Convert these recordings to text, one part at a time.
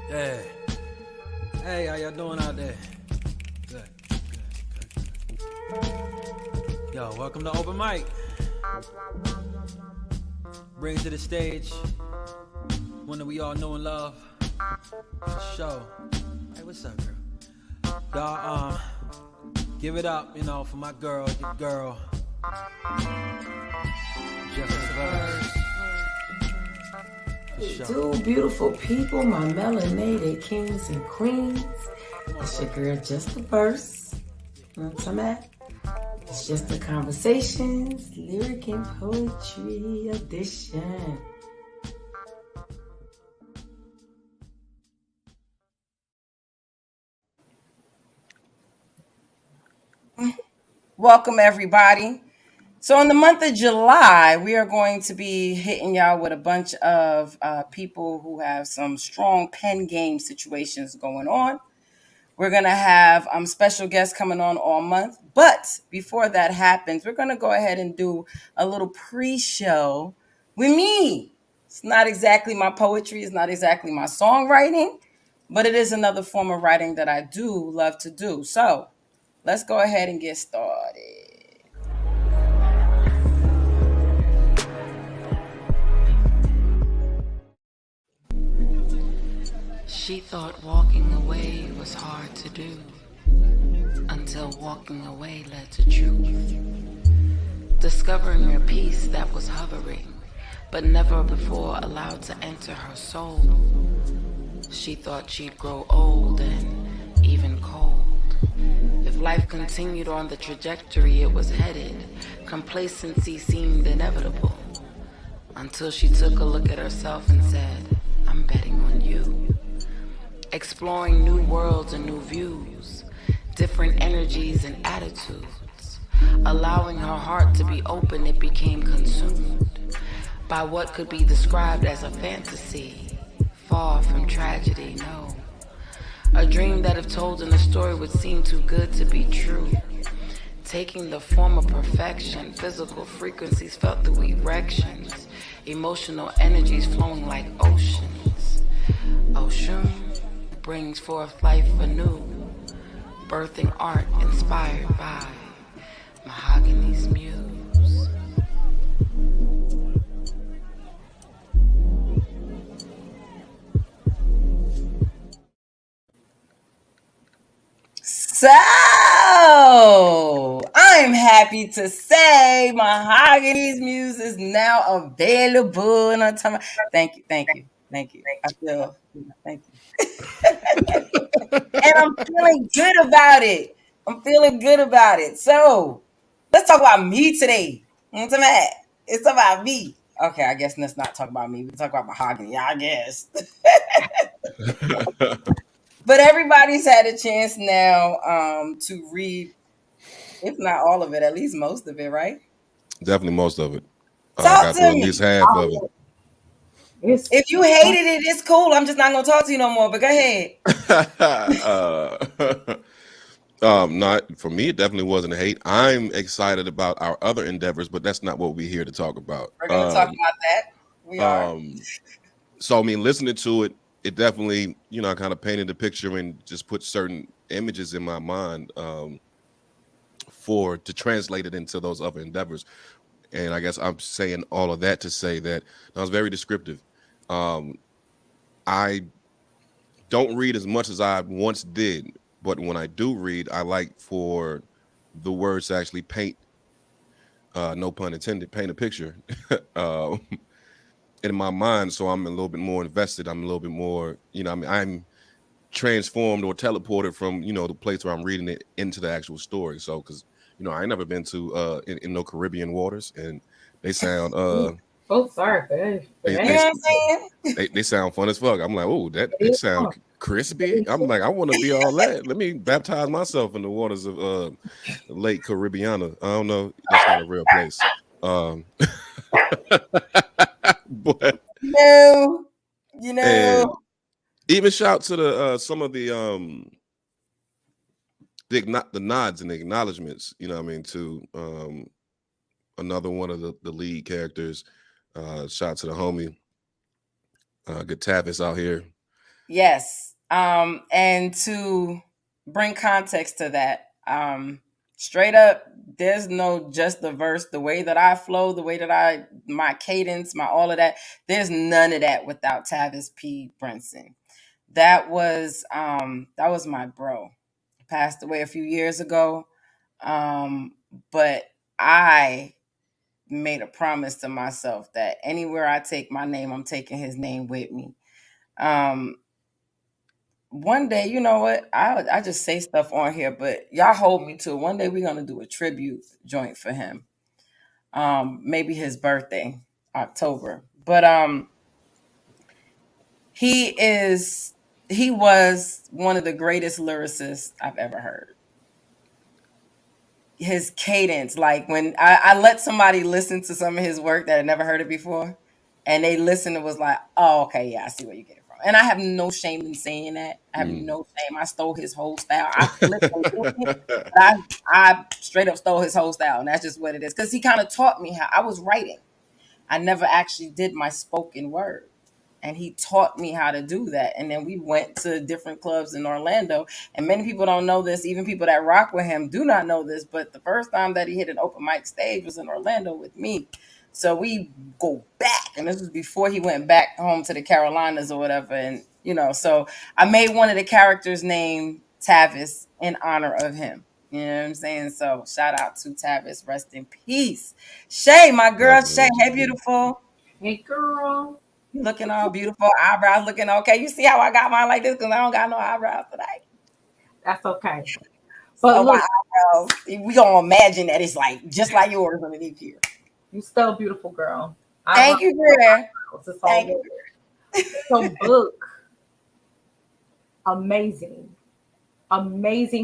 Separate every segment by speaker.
Speaker 1: Yeah. Hey, how y'all doing out there? Good. Yo, welcome to Open Mic. Bring to the stage one that we all know and love. For sure. Hey, what's up, girl? Y'all, give it up, for my girl, your girl. Justa Verse.
Speaker 2: Two beautiful people, my melanated kings and queens. It's your girl, Justa Verse. You know what I'm at? It's just the conversations, lyric and poetry edition. Welcome, everybody. So in the month of July, we are going to be hitting y'all with a bunch of people who have some strong pen game situations going on. We're going to have special guests coming on all month. But before that happens, we're going to go ahead and do a little pre-show with me. It's not exactly my poetry. It's not exactly my songwriting, but it is another form of writing that I do love to do. So let's go ahead and get started.
Speaker 3: She thought walking away was hard to do, until walking away led to truth. Discovering a peace that was hovering, but never before allowed to enter her soul. She thought she'd grow old and even cold. If life continued on the trajectory it was headed, complacency seemed inevitable. Until she took a look at herself and said, "I'm betting on you." Exploring new worlds and new views, different energies and attitudes. Allowing her heart to be open, it became consumed by what could be described as a fantasy, far from tragedy, no. A dream that if told in a story would seem too good to be true. Taking the form of perfection, physical frequencies felt through erections, emotional energies flowing like oceans. Ocean brings forth life anew, birthing art inspired by Mahogany's Muse.
Speaker 2: So, I'm happy to say Mahogany's Muse is now available. And I'm talking about, thank you. I feel, thank you. And I'm feeling good about it. So, let's talk about me today. You know what I'm at? It's about me. Okay, I guess let's not talk about me. We talk about Mahogany, I guess. But everybody's had a chance now to read, if not all of it, at least most of it, right?
Speaker 4: Definitely most of it.
Speaker 2: Talk
Speaker 4: Got
Speaker 2: to
Speaker 4: through at
Speaker 2: me.
Speaker 4: least half of it.
Speaker 2: If you hated it, it's cool. I'm just not gonna talk to you no more. But go ahead.
Speaker 4: Not for me. It definitely wasn't a hate. I'm excited about our other endeavors, but that's not what we're here to talk about.
Speaker 2: We're gonna talk about that. We are.
Speaker 4: So I mean, listening to it, it definitely, kind of painted the picture and just put certain images in my mind to translate it into those other endeavors. And I guess I'm saying all of that to say that I was very descriptive. I don't read as much as I once did, but when I do read, I like for the words to actually paint, no pun intended, paint a picture in my mind. So I'm a little bit more invested. I'm a little bit more, I'm transformed or teleported from, the place where I'm reading it into the actual story. So, because, I ain't never been to in no Caribbean waters, and they sound
Speaker 2: Sorry for that.
Speaker 4: They,
Speaker 2: You know what I'm saying?
Speaker 4: they sound fun as fuck. I'm like, oh, that sound crispy. I'm like, I want to be all that. Let me baptize myself in the waters of Lake Caribbeana. I don't know, that's not a real place. But even shout to the some of the nods and the acknowledgments, to another one of the lead characters, Shout out to the homie. Good Tavis out here.
Speaker 2: Yes. And to bring context to that, straight up, there's no Justa Verse. The way that I flow, the way that my cadence, my all of that, there's none of that without Tavis P. Brinson. That was my bro. He passed away a few years ago. But I made a promise to myself that anywhere I take my name, I'm taking his name with me. One day, you know what? I just say stuff on here, but y'all hold me to it. One day we're gonna do a tribute joint for him. Maybe his birthday, October. But he was one of the greatest lyricists I've ever heard. His cadence, like when I let somebody listen to some of his work that had never heard it before, and they listened and was like, oh, okay, yeah, I see where you get it from. And I have no shame in saying that. I have no shame. I stole his whole style. I flipped a little bit, but I straight up stole his whole style, and that's just what it is. Because he kind of taught me how I was writing. I never actually did my spoken word. And he taught me how to do that. And then we went to different clubs in Orlando. And many people don't know this. Even people that rock with him do not know this. But the first time that he hit an open mic stage was in Orlando with me. So we go back. And this was before he went back home to the Carolinas or whatever. And, so I made one of the characters named Tavis in honor of him. You know what I'm saying? So shout out to Tavis. Rest in peace. Shay, my girl. Shay, hey, beautiful.
Speaker 5: Hey, girl.
Speaker 2: You looking all beautiful, eyebrows looking okay. You see how I got mine like this because I don't got no eyebrows today.
Speaker 5: That's okay.
Speaker 2: But so look, my eyebrows, we gonna imagine that it's like just like yours underneath here.
Speaker 5: You still beautiful, girl.
Speaker 2: Thank you, girl. Thank you.
Speaker 5: So book, amazing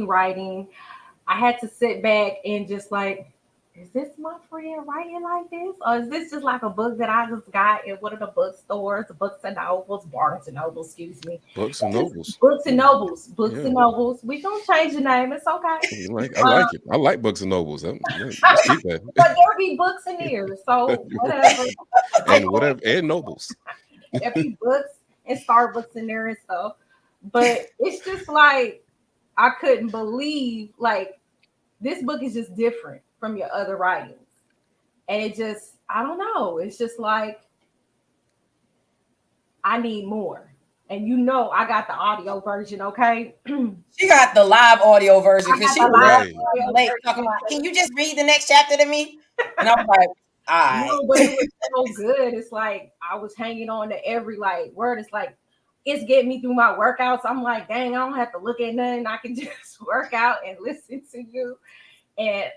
Speaker 5: writing. I had to sit back and just like, is this my friend writing like this? Or is this just like a book that I just got in one of the bookstores, Books and Nobles, Barnes and Nobles, excuse me.
Speaker 4: Books and Nobles.
Speaker 5: Books and Nobles. Books and Nobles. We don't change the name. It's okay.
Speaker 4: I like it. I like Books and Nobles. Let's keep that.
Speaker 5: But there be books in here, so whatever.
Speaker 4: And Nobles.
Speaker 5: There be books and Starbucks in there and stuff. But it's just like, I couldn't believe, like, this book is just different from your other writings. And it just, I don't know. It's just like, I need more. And I got the audio version, okay?
Speaker 2: She got the live audio version because she was late talking about, can you just read the next chapter to me? And I was like, all right.
Speaker 5: No, but it was so good. It's like, I was hanging on to every like word. It's like, it's getting me through my workouts. I'm like, dang, I don't have to look at nothing. I can just work out and listen to you. And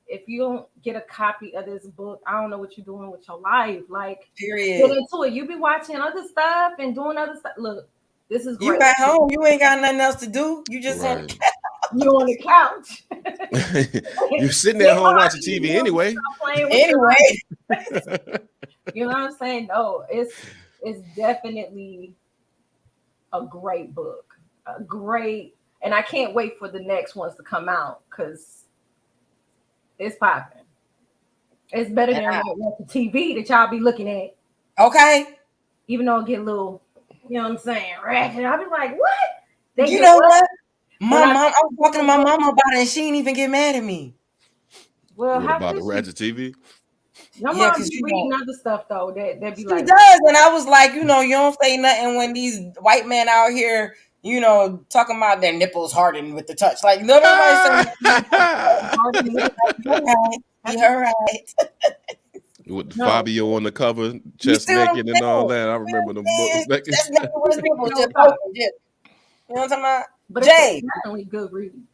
Speaker 5: if you don't get a copy of this book, I don't know what you're doing with your life. Like,
Speaker 2: period.
Speaker 5: Get into it. You be watching other stuff and doing other stuff. Look, this is great.
Speaker 2: You at home. You ain't got nothing else to do. You just
Speaker 5: on the couch.
Speaker 4: You're sitting at home watching TV anyway.
Speaker 5: You know what I'm saying? No, it's definitely a great book. And I can't wait for the next ones to come out because it's popping. It's better than the TV that y'all be looking at.
Speaker 2: Okay.
Speaker 5: Even though it get a little, you know what I'm saying, ratchet. I'll be like, what?
Speaker 2: You know what? My mom, I was talking to my mom about it and she didn't even get mad at me.
Speaker 5: Well,
Speaker 4: what about the ratchet TV?
Speaker 5: Your mom be reading other stuff though. That be like,
Speaker 2: she does. And I was like, you don't say nothing when these white men out here, talking about their nipples hardened with the touch. Like nobody saying you're right.
Speaker 4: With Fabio on the cover, chest naked and all that. I remember the books.
Speaker 2: Just naked with his nipples, just open. You know what I'm talking about?
Speaker 5: But
Speaker 2: Jay,
Speaker 5: it's definitely good reading.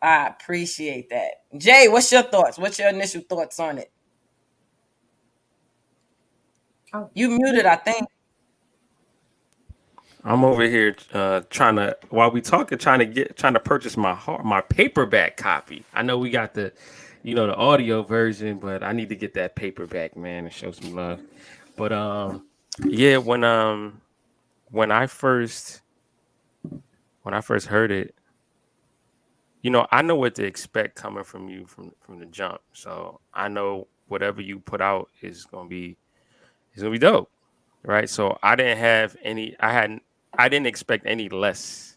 Speaker 2: I appreciate that. Jay, what's your thoughts? What's your initial thoughts on it? Oh, you muted, I think.
Speaker 6: I'm over here trying to purchase my paperback copy. I know we got the audio version, but I need to get that paperback, man, and show some love. But when I first heard it, I know what to expect coming from you from the jump. So I know whatever you put out is gonna be It's gonna be dope, right? So I didn't have any. I didn't expect any less,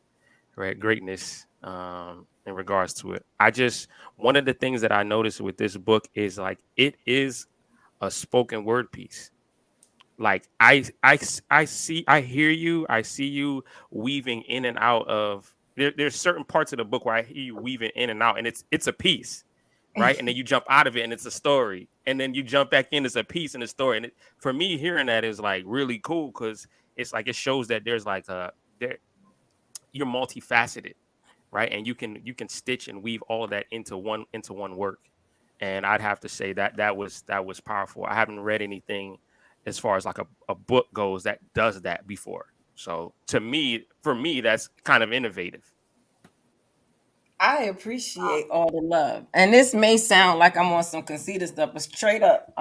Speaker 6: right? Greatness in regards to it. I just one of the things that I noticed with this book is like it is a spoken word piece. Like I hear you, I see you weaving in and out of there's certain parts of the book where I hear you weaving in and out, and it's a piece, right? And then you jump out of it and it's a story, and then you jump back in, it's a piece in the story. And for me, hearing that is like really cool because it's like it shows that there's like there you're multifaceted, right? And you can stitch and weave all of that into one work. And I'd have to say that that was powerful. I haven't read anything as far as like a book goes that does that before. So for me, that's kind of innovative.
Speaker 2: I appreciate all the love. And this may sound like I'm on some conceited stuff, but straight up,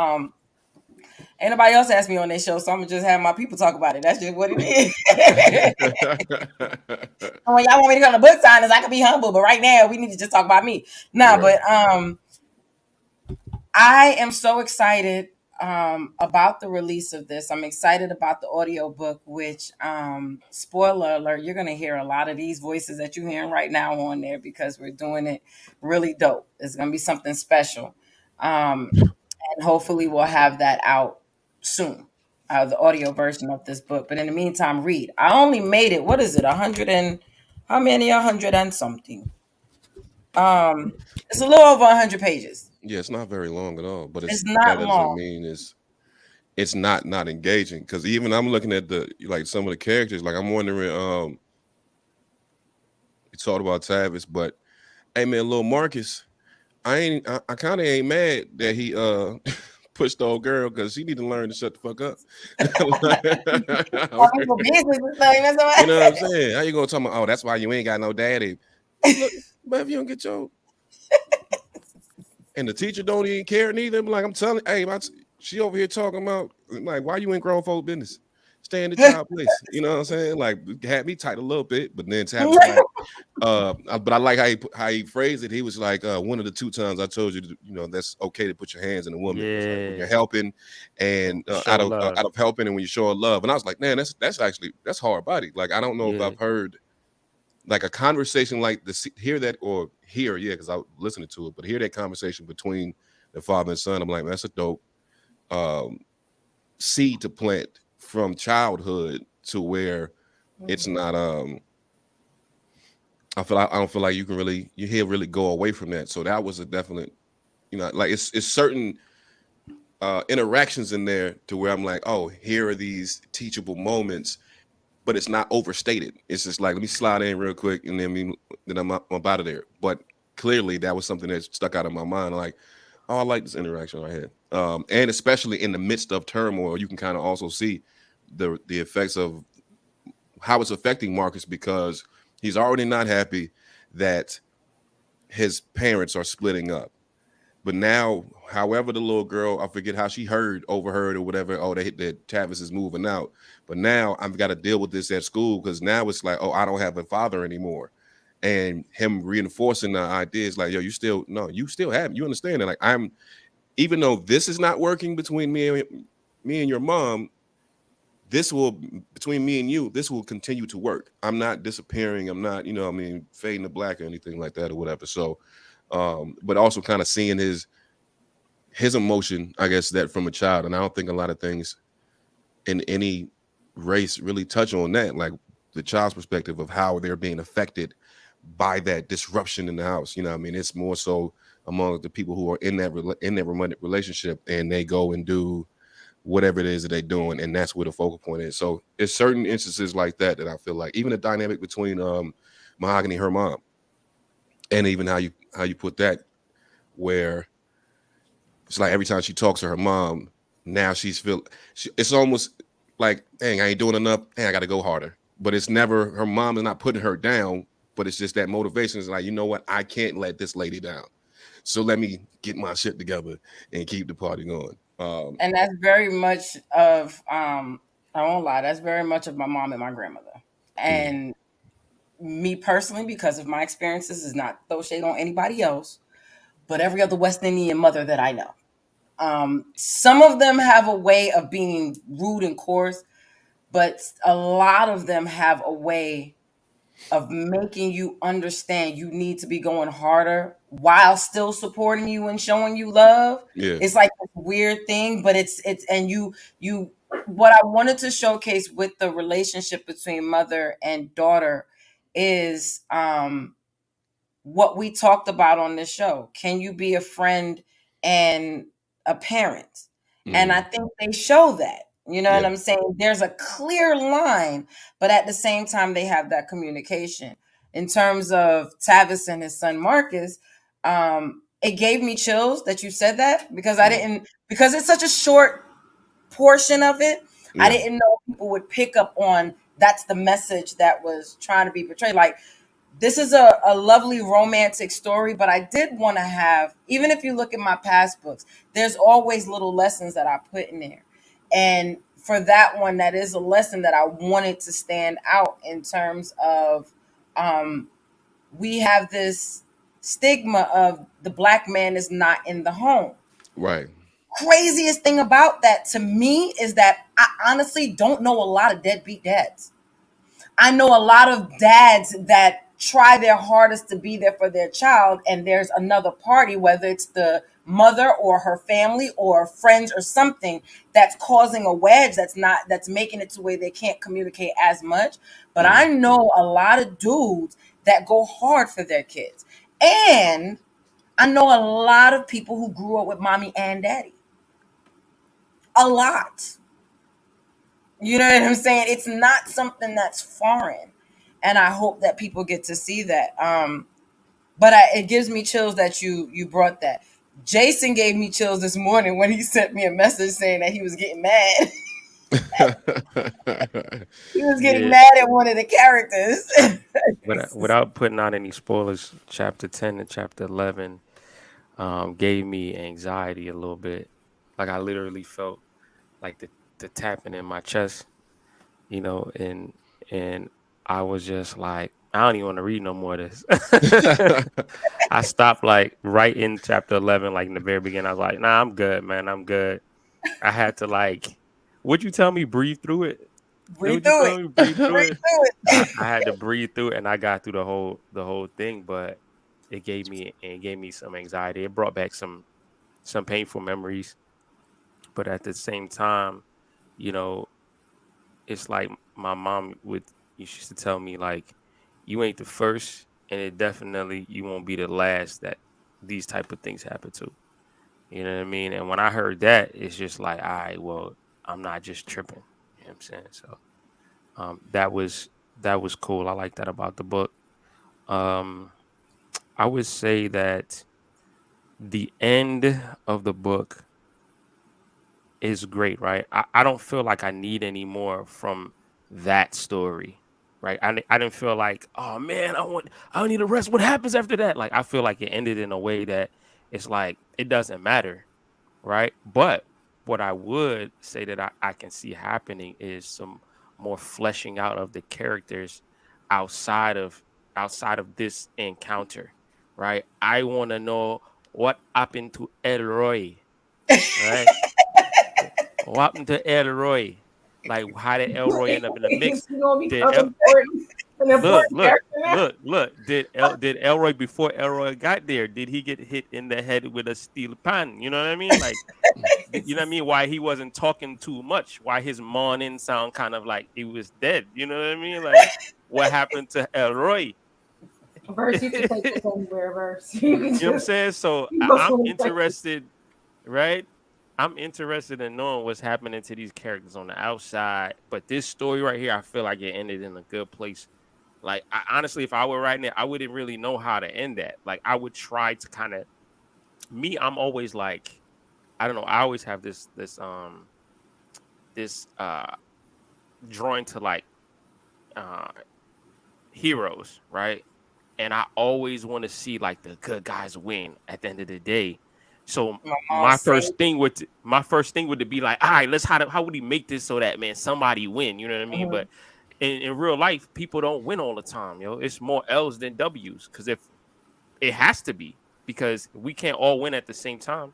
Speaker 2: ain't nobody else asked me on their show, so I'm gonna just have my people talk about it. That's just what it is. When y'all want me to come to book signings, I can be humble, but right now we need to just talk about me. Nah,
Speaker 4: Right.
Speaker 2: but I am so excited about the release of this. I'm excited about the audio book, which spoiler alert, you're gonna hear a lot of these voices that you're hearing right now on there because we're doing it really dope. It's gonna be something special. And hopefully we'll have that out soon. The audio version of this book. But in the meantime, read. I only made it, what is it, 100 and how many? 100 and something. It's a little over 100 pages.
Speaker 4: Yeah, it's not very long at all, but
Speaker 2: It's
Speaker 4: that
Speaker 2: not
Speaker 4: doesn't
Speaker 2: long.
Speaker 4: mean it's not engaging. Because even I'm looking at the like some of the characters, like I'm wondering. You talked about Tavis, but hey man, little Marcus, I kind of ain't mad that he pushed the old girl because she need to learn to shut the fuck up.
Speaker 2: All people business and stuff, you know what
Speaker 4: You know what I'm
Speaker 2: I'm saying?
Speaker 4: saying? How you gonna tell me? Oh, that's why you ain't got no daddy. Look, but if you don't get your and the teacher don't even care neither. I'm like, I'm telling, hey, she over here talking about like, why you in grown folk business? Stay in the child place. You know what I'm saying? Like, had me tight a little bit, but then Tavis like, but I like how he phrased it. He was like, one of the 2 times I told you, that's okay to put your hands in a woman. It's like when you're
Speaker 6: Yeah.
Speaker 4: helping and
Speaker 6: Show
Speaker 4: out
Speaker 6: love.
Speaker 4: of helping and when you show love. And I was like, man, that's hard body. Like, I don't know if
Speaker 6: Yeah.
Speaker 4: I've heard like a conversation like this, hear that or hear, yeah, because I was listening to it, but hear that conversation between the father and son. I'm like, man, that's a dope seed to plant from childhood to where it's not I don't feel like you can really really go away from that. So that was a definite, like it's certain interactions in there to where I'm like, oh, here are these teachable moments, but it's not overstated. It's just like, let me slide in real quick and then I'm out of there. But clearly that was something that stuck out of my mind. Like, oh, I like this interaction right here. And especially in the midst of turmoil, you can kind of also see the effects of how it's affecting Marcus because he's already not happy that his parents are splitting up. But now, however, the little girl, I forget how she overheard or whatever. Oh, that Tavis is moving out. But now I've got to deal with this at school because now it's like, oh, I don't have a father anymore. And him reinforcing the ideas like, yo, you still have, you understand that. Like even though this is not working between me and your mom, between me and you, this will continue to work. I'm not disappearing. I'm not, fading to black or anything like that or whatever. So, but also kind of seeing his emotion, I guess, that from a child. And I don't think a lot of things in any race really touch on that, like the child's perspective of how they're being affected by that disruption in the house. It's more so among the people who are in that romantic relationship and they go and do whatever it is that they're doing, and that's where the focal point is. So it's certain instances like that I feel like, even the dynamic between Mahogany and her mom, and even how you put that, where it's like every time she talks to her mom, now it's almost like, dang, I ain't doing enough, dang, I gotta go harder. But it's never, her mom is not putting her down, but it's just that motivation is like, you know what, I can't let this lady down, so let me get my shit together and keep the party going.
Speaker 2: And that's very much of I won't lie, that's very much of my mom and my grandmother. And me personally, because of my experiences, is not throw shade on anybody else, but every other West Indian mother that I know. Some of them have a way of being rude and coarse, but a lot of them have a way of making you understand you need to be going harder while still supporting you and showing you love.
Speaker 4: Yeah.
Speaker 2: It's like this weird thing, but it's and you what I wanted to showcase with the relationship between mother and daughter is what we talked about on this show. Can you be a friend and a parent? And I think they show that. You know what
Speaker 4: Yeah.
Speaker 2: I'm saying? There's a clear line, but at the same time, they have that communication. In terms of Tavis and his son Marcus, it gave me chills that you said that because I didn't, because it's such a short portion of it. I
Speaker 4: Yeah.
Speaker 2: didn't know people would pick up on that's the message that was trying to be portrayed. Like, this is a lovely romantic story, but I did want to have, even if you look at my past books, there's always little lessons that I put in there. And for that one, that is a lesson that I wanted to stand out in terms of we have this stigma of the black man is not in the home.
Speaker 4: Right.
Speaker 2: Craziest thing about that to me is that I honestly don't know a lot of deadbeat dads. I know a lot of dads that try their hardest to be there for their child, and there's another party, whether it's the mother or her family or friends or something, that's causing a wedge, that's making it to where they can't communicate as much. But I know a lot of dudes that go hard for their kids. And I know a lot of people who grew up with mommy and daddy. A lot. You know what I'm saying? It's not something that's foreign. And I hope that people get to see that. But it gives me chills that you brought that. Jason gave me chills this morning when he sent me a message saying that he was getting mad. He was getting
Speaker 6: Yeah.
Speaker 2: mad at one of the characters.
Speaker 6: Without putting out any spoilers, chapter 10 and chapter 11 gave me anxiety a little bit. Like I literally felt like the tapping in my chest, you know, and I was just like, I don't even want to read no more of this. I stopped like right in chapter 11, like in the very beginning. I was like, nah, I'm good, man. I'm good. I had to like, would you tell me breathe through it?
Speaker 2: Breathe
Speaker 6: Would you
Speaker 2: through it.
Speaker 6: tell me breathe through
Speaker 2: Breathe
Speaker 6: it?
Speaker 2: through it.
Speaker 6: I had to breathe through it, and I got through the whole thing, but it gave me some anxiety. It brought back some painful memories, but at the same time, you know, it's like my mom used to tell me like, you ain't the first, and it definitely you won't be the last that these type of things happen to. You know what I mean? And when I heard that, it's just like, all right, well, I'm not just tripping. You know what I'm saying? So that was cool. I like that about the book. Um, I would say that the end of the book is great, right? I don't feel like I need any more from that story, right? I didn't feel like, oh man, I need to rest. What happens after that? Like I feel like it ended in a way that it's like it doesn't matter, right? But what I would say that I can see happening is some more fleshing out of the characters outside of this encounter, right? I want to know what happened to Elroy, right? What happened to Elroy? Like, how did Elroy end up in the
Speaker 5: Is
Speaker 6: mix?
Speaker 5: he gonna
Speaker 6: Did
Speaker 5: become important? An
Speaker 6: look,
Speaker 5: important
Speaker 6: look,
Speaker 5: character now?
Speaker 6: look? Did Elroy before Elroy got there? Did he get hit in the head with a steel pan? You know what I mean? Like, you know what I mean? Why he wasn't talking too much? Why his morning sound kind of like he was dead? You know what I mean? Like, what happened to Elroy?
Speaker 5: Verse, you can take this anywhere, verse. You can
Speaker 6: You know what I'm
Speaker 5: just
Speaker 6: saying? So
Speaker 5: you go
Speaker 6: I'm
Speaker 5: somewhere.
Speaker 6: interested, right? I'm interested in knowing what's happening to these characters on the outside. But this story right here, I feel like it ended in a good place. Like, honestly, if I were writing it, I wouldn't really know how to end that. Like, I would try to kind of I'm always like, I don't know. I always have this drawing to like uh heroes, right? And I always want to see like the good guys win at the end of the day. So
Speaker 2: Oh, same.
Speaker 6: my first thing would be like, all right, how would he make this so that man somebody win? You know what I mean? But in real life, people don't win all the time, yo. It's more L's than W's because if it has to be because we can't all win at the same time.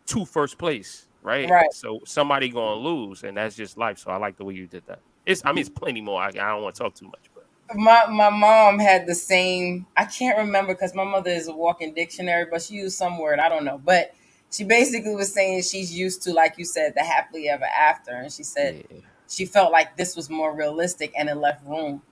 Speaker 6: to first place, right?
Speaker 2: Right.
Speaker 6: So somebody gonna lose, and that's just life. So I like the way you did that. It's plenty more. I don't want to talk too much, but
Speaker 2: My mom had the same. I can't remember because my mother is a walking dictionary, but she used some word, I don't know. But she basically was saying she's used to, like you said, the happily ever after, and she said
Speaker 6: yeah,
Speaker 2: she felt like this was more realistic and it left room.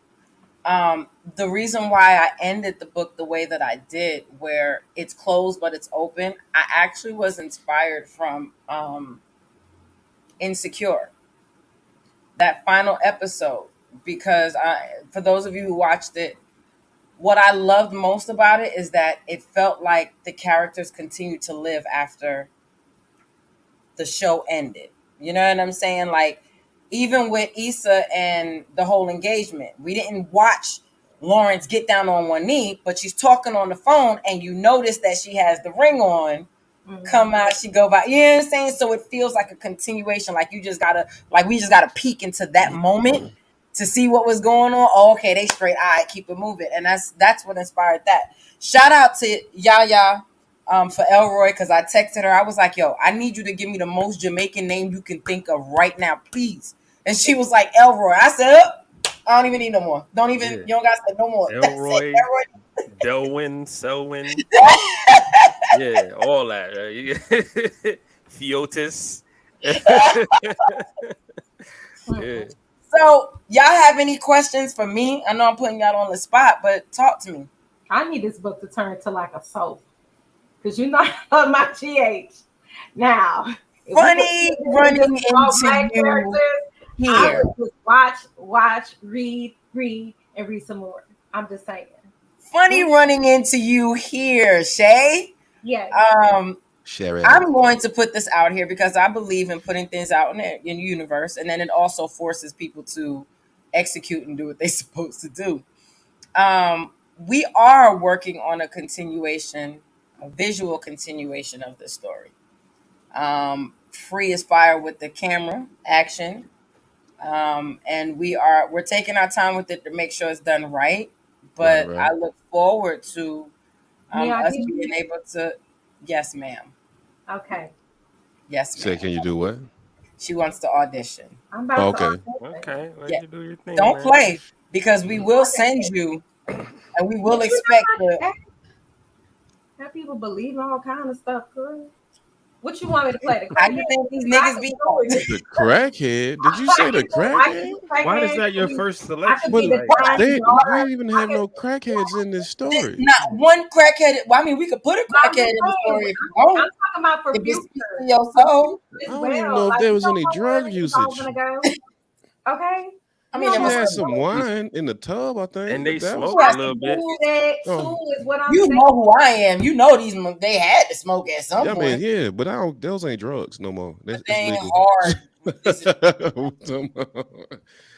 Speaker 2: The reason why I ended the book the way that I did, where it's closed but it's open, I actually was inspired from Insecure, that final episode, because for those of you who watched it, what I loved most about it is that it felt like the characters continued to live after the show ended. You know what I'm saying? Like, even with Issa and the whole engagement, we didn't watch Lawrence get down on one knee, but she's talking on the phone, and you notice that she has the ring on. Come out, she go by. You know what I'm saying? So it feels like a continuation. Like we just gotta peek into that moment to see what was going on. Oh, okay, they straight. All right, keep it moving, and that's what inspired that. Shout out to Yaya for Elroy, because I texted her. I was like, "Yo, I need you to give me the most Jamaican name you can think of right now, please." And she was like, "Elroy." I said, oh, "I don't even need no more. Don't even.
Speaker 6: yeah.
Speaker 2: You don't got to say no more. That's it,
Speaker 6: Elroy,
Speaker 2: Elroy."
Speaker 6: Delwyn, Selwyn, yeah, all that. Right? Theotis. Yeah.
Speaker 2: So, y'all have any questions for me? I know I'm putting y'all on the spot, but talk to me.
Speaker 5: I need this book to turn to like a soap. Because you know I love my GH. Now, if we
Speaker 2: Funny
Speaker 5: could
Speaker 2: running
Speaker 5: just all black
Speaker 2: into you
Speaker 5: characters, I
Speaker 2: here.
Speaker 5: would just watch, read, and read some more. I'm just saying.
Speaker 2: Funny running into you here, Shay.
Speaker 5: Yes.
Speaker 4: Share it.
Speaker 2: I'm going to put this out here because I believe in putting things out in the universe, and then it also forces people to execute and do what they're supposed to do. We are working on a visual continuation of this story. Free as fire with the camera action, and we're taking our time with it to make sure it's done right. But
Speaker 4: Right.
Speaker 2: I look forward to
Speaker 5: May I
Speaker 2: us
Speaker 5: hear
Speaker 2: being
Speaker 5: you?
Speaker 2: able to. Yes, ma'am.
Speaker 5: Okay.
Speaker 2: Yes,
Speaker 4: Say,
Speaker 2: ma'am.
Speaker 4: can you do what?
Speaker 2: She wants to audition.
Speaker 5: I'm
Speaker 4: Oh,
Speaker 5: about to
Speaker 4: okay.
Speaker 5: audition.
Speaker 6: Okay, let
Speaker 2: Yeah,
Speaker 6: you do your thing,
Speaker 2: don't
Speaker 6: man.
Speaker 2: play because we will send
Speaker 5: Audition.
Speaker 2: you, and we will
Speaker 5: But you
Speaker 2: expect
Speaker 5: know
Speaker 2: the.
Speaker 5: how that people believe in all kind of stuff, girl. What you want me to play? The
Speaker 2: How you
Speaker 5: crackhead?
Speaker 2: think these
Speaker 5: I
Speaker 2: niggas
Speaker 5: can
Speaker 2: be?
Speaker 5: do it.
Speaker 4: The crackhead? Did you say the
Speaker 5: I can
Speaker 4: crackhead?
Speaker 5: do
Speaker 6: Why is
Speaker 5: crackhead.
Speaker 6: that your first selection?
Speaker 5: Be
Speaker 4: But
Speaker 5: the
Speaker 6: Like,
Speaker 5: dying
Speaker 4: they
Speaker 5: daughter.
Speaker 4: we even
Speaker 5: I
Speaker 4: have
Speaker 5: can
Speaker 4: no crackheads in this story.
Speaker 2: Not one crackhead. Well, I mean, we could put a
Speaker 5: I'm
Speaker 2: crackhead
Speaker 5: just
Speaker 2: in the
Speaker 5: saying,
Speaker 2: story if you
Speaker 5: I'm
Speaker 2: want.
Speaker 5: talking about for
Speaker 2: If it speaks to
Speaker 5: future.
Speaker 2: your
Speaker 5: For
Speaker 2: soul.
Speaker 5: future
Speaker 4: I
Speaker 5: as
Speaker 4: don't even
Speaker 5: well.
Speaker 4: know if
Speaker 5: Like,
Speaker 4: there
Speaker 5: you
Speaker 4: was
Speaker 5: don't
Speaker 4: any
Speaker 5: know where
Speaker 4: drug
Speaker 5: these all
Speaker 4: usage.
Speaker 5: gonna go. Okay?
Speaker 2: I
Speaker 5: You
Speaker 2: mean,
Speaker 5: don't
Speaker 2: there
Speaker 4: She
Speaker 5: know
Speaker 2: was
Speaker 5: where
Speaker 4: had
Speaker 5: it's
Speaker 2: some.
Speaker 4: some
Speaker 5: going.
Speaker 4: wine in the tub, I think,
Speaker 6: and they
Speaker 4: but that was
Speaker 6: smoked
Speaker 2: She
Speaker 6: a
Speaker 2: has
Speaker 6: little
Speaker 2: some
Speaker 6: bit.
Speaker 2: food.
Speaker 5: That
Speaker 4: oh
Speaker 5: too is what I'm
Speaker 2: You
Speaker 5: saying.
Speaker 2: know who I am. You know they had to smoke at some
Speaker 4: yeah, I mean,
Speaker 2: point,
Speaker 4: yeah, but I don't those ain't drugs no more.
Speaker 2: but they
Speaker 4: It's
Speaker 2: ain't
Speaker 4: legal.
Speaker 2: hard. This is,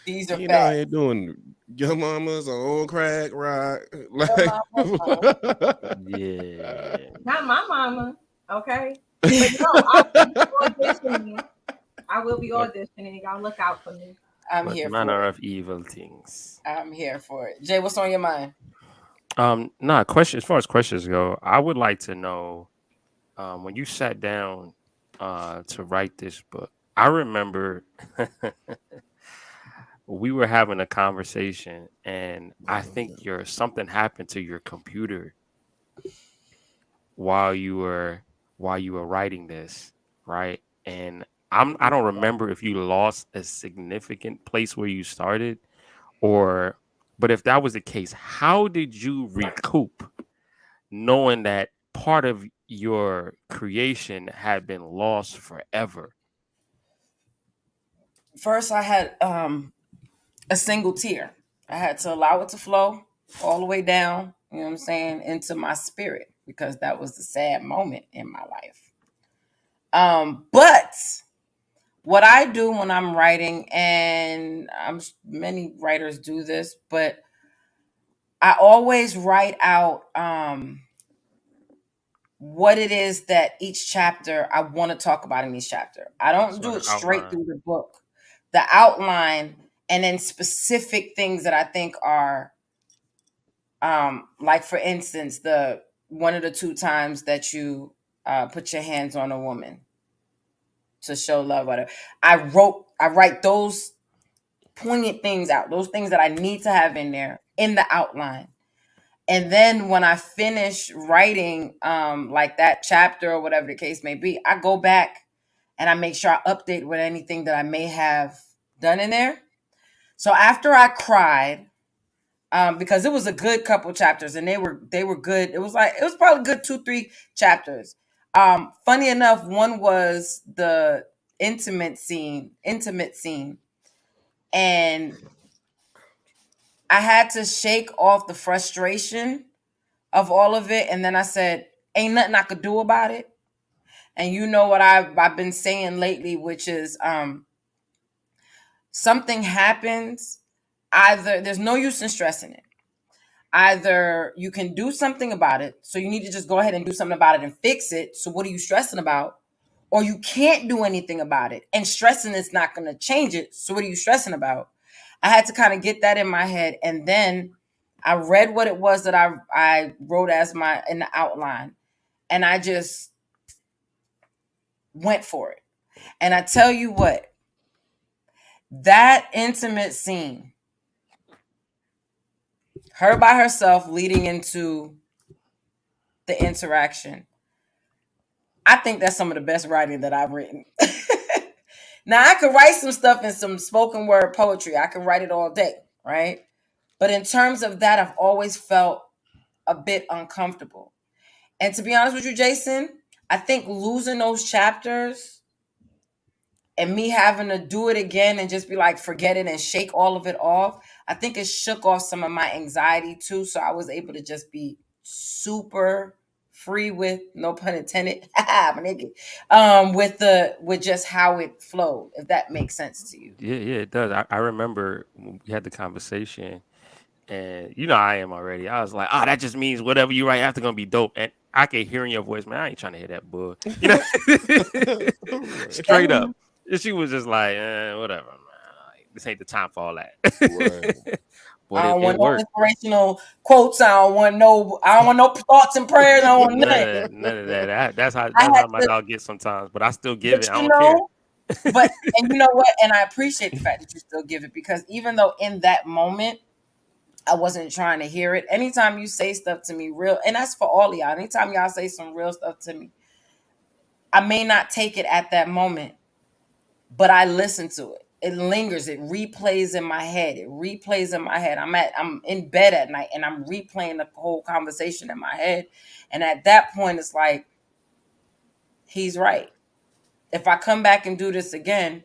Speaker 2: these are
Speaker 4: You know, here
Speaker 2: facts.
Speaker 4: doing your mama's on crack rock.
Speaker 2: Your
Speaker 4: Like
Speaker 2: mama,
Speaker 6: Yeah.
Speaker 5: Not my mama. Okay? But no, I will be auditioning. I will be
Speaker 6: What
Speaker 5: auditioning. Y'all look out for me.
Speaker 2: I'm
Speaker 6: what
Speaker 2: here for
Speaker 6: manner
Speaker 2: it.
Speaker 6: of evil things?
Speaker 2: I'm here for it. Jay, what's on your mind?
Speaker 6: Nah, question as far as questions go, I would like to know when you sat down to write this book. I remember we were having a conversation and I think your something happened to your computer while you were writing this, right? And I don't remember if you lost a significant place where you started or but if that was the case, how did you recoup knowing that part of your creation had been lost forever?
Speaker 2: First, I had a single tear. I had to allow it to flow all the way down, you know what I'm saying, into my spirit because that was the sad moment in my life. But what I do when I'm writing, and many writers do this, but I always write out what it is that each chapter I want to talk about in each chapter. I don't
Speaker 6: Sort
Speaker 2: do
Speaker 6: of
Speaker 2: it straight
Speaker 6: outline.
Speaker 2: through the book. The outline and then specific things that I think are like for instance, the one of the two times that you put your hands on a woman to show love. Whatever. I write those poignant things out, those things that I need to have in there in the outline. And then when I finish writing, like that chapter or whatever the case may be, I go back and I make sure I update with anything that I may have done in there. So after I cried, because it was a good couple chapters and they were good. It was probably good 2-3 chapters. Funny enough, one was the intimate scene, and I had to shake off the frustration of all of it. And then I said, ain't nothing I could do about it. And you know what I've been saying lately, which is something happens, either there's no use in stressing it. Either you can do something about it, so you need to just go ahead and do something about it and fix it. So what are you stressing about? Or you can't do anything about it, and stressing is not going to change it. So what are you stressing about? I had to kind of get that in my head, and then I read what it was that I wrote as in the outline, and I just went for it. And I tell you what, that intimate scene, her by herself leading into the interaction, I think that's some of the best writing that I've written. Now, I could write some stuff in some spoken word poetry. I can write it all day, right? But in terms of that, I've always felt a bit uncomfortable. And to be honest with you, Jason, I think losing those chapters and me having to do it again and just be like, forget it and shake all of it off, I think it shook off some of my anxiety too. So I was able to just be super free with, no pun intended, my nigga, with just how it flowed, if that makes sense to you.
Speaker 6: Yeah, it does. I remember when we had the conversation, and you know I am already. I was like, oh, that just means whatever you write after gonna be dope. And I can hear in your voice, man, I ain't trying to hear that bull. You know, straight up. She was just like, whatever, man. Like, this ain't the time for all that.
Speaker 4: Right.
Speaker 2: I don't want no
Speaker 6: worked.
Speaker 2: inspirational quotes. I don't want no thoughts and prayers. I don't want
Speaker 6: none of that. That's how my dog gets sometimes. But I still give it. I don't care.
Speaker 2: But and you know what? And I appreciate the fact that you still give it, because even though in that moment I wasn't trying to hear it, anytime you say stuff to me real, and that's for all of y'all, anytime y'all say some real stuff to me, I may not take it at that moment, but I listen to it. It lingers. It replays in my head. I'm in bed at night and I'm replaying the whole conversation in my head. And at that point, it's like, he's right. If I come back and do this again,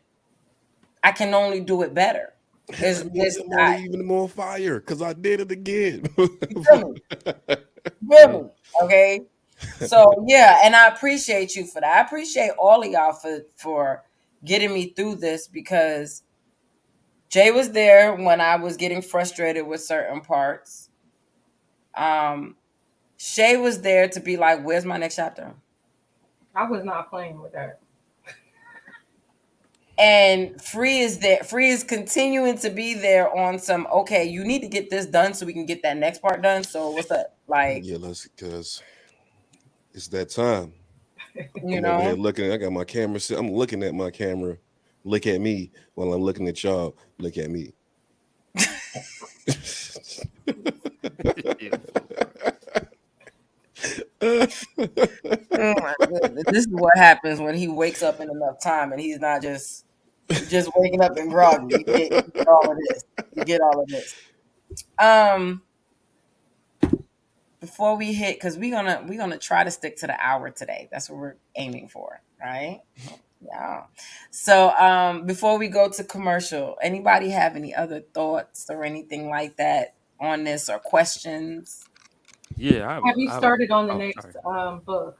Speaker 2: I can only do it better.
Speaker 4: I'm even more fire because I did it again.
Speaker 2: Really? Okay. So yeah, and I appreciate you for that. I appreciate all of y'all for getting me through this, because Jay was there when I was getting frustrated with certain parts. Shay was there to be like, where's my next chapter?
Speaker 5: I was not playing with that.
Speaker 2: And Free is there. Free is continuing to be there on some, okay, you need to get this done so we can get that next part done. So what's up? Like,
Speaker 4: yeah, because it's that time.
Speaker 2: you
Speaker 4: I'm
Speaker 2: know,
Speaker 4: over here looking. I got my camera. I'm looking at my camera. Look at me while I'm looking at y'all. Look at me.
Speaker 2: oh my goodness. This is what happens when he wakes up in enough time and he's not just waking up and groggy. You get all of this. You get all of this. Before we hit, because we're gonna try to stick to the hour today. That's what we're aiming for, right? Yeah. So before we go to commercial, anybody have any other thoughts or anything like that on this, or questions?
Speaker 6: Yeah.
Speaker 5: Have you started on the next book?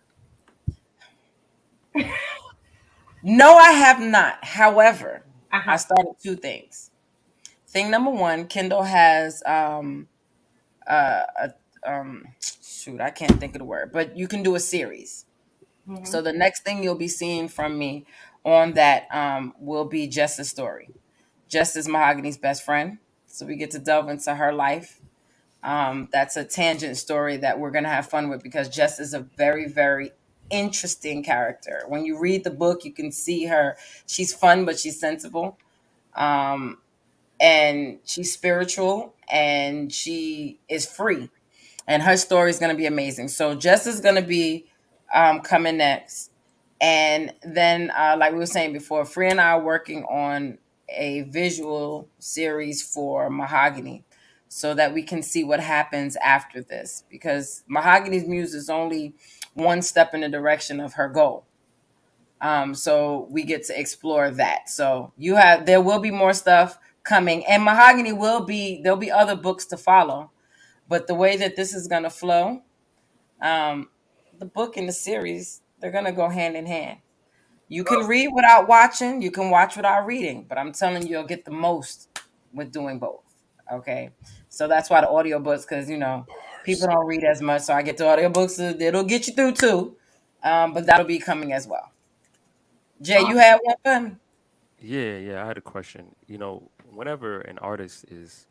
Speaker 2: No, I have not. However, I started 2 things. Thing number 1, Kindle has shoot, I can't think of the word, but you can do a series. Mm-hmm. So the next thing you'll be seeing from me on that will be Justa's story. Just is Mahogany's best friend. So we get to delve into her life. That's a tangent story that we're going to have fun with, because Just is a very, very interesting character. When you read the book, you can see her. She's fun, but she's sensible. Um, and she's spiritual and she is free. And her story is going to be amazing. So Jess is going to be coming next. And then, like we were saying before, Free and I are working on a visual series for Mahogany so that we can see what happens after this. Because Mahogany's Muse is only one step in the direction of her goal. So we get to explore that. So there will be more stuff coming, and Mahogany there'll be other books to follow. But the way that this is gonna flow, um, the book and the series, they're gonna go hand in hand. You can read without watching, you can watch without reading, but I'm telling you, you'll get the most with doing both. Okay. So that's why the audiobooks, because people don't read as much. So I get the audiobooks, it'll get you through too. But that'll be coming as well. Jay, you had one for me?
Speaker 6: Yeah. I had a question. Whenever an artist is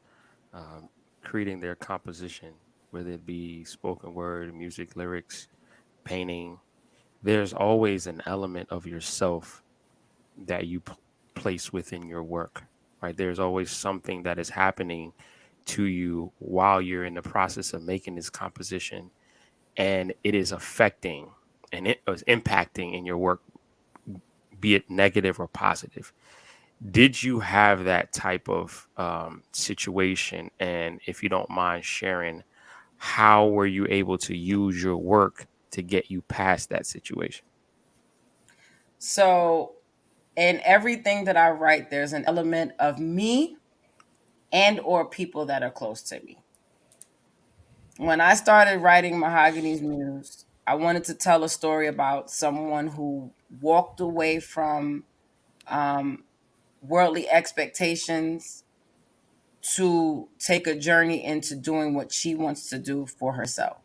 Speaker 6: um, creating their composition, whether it be spoken word, music, lyrics, painting, there's always an element of yourself that you place within your work, right? There's always something that is happening to you while you're in the process of making this composition, and it is affecting and it is impacting in your work, be it negative or positive. Did you have that type of situation? And if you don't mind sharing, how were you able to use your work to get you past that situation?
Speaker 2: So, in everything that I write, there's an element of me and or people that are close to me. When I started writing Mahogany's Muse, I wanted to tell a story about someone who walked away from um, worldly expectations to take a journey into doing what she wants to do for herself.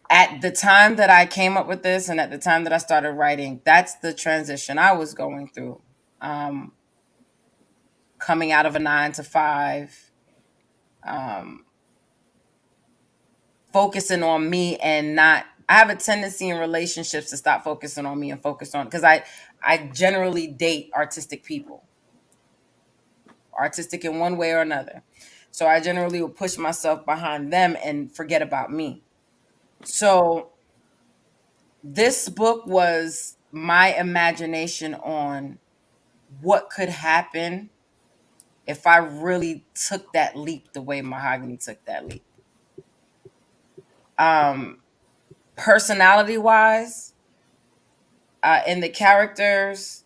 Speaker 2: At the time that I came up with this and at the time that I started writing, that's the transition I was going through. Um, Coming out of a 9 to 5, um, focusing on me and not. I have a tendency in relationships to stop focusing on me and focus on, because I generally date artistic people, artistic in one way or another. So I generally will push myself behind them and forget about me. So this book was my imagination on what could happen if I really took that leap the way Mahogany took that leap. Personality wise, in the characters,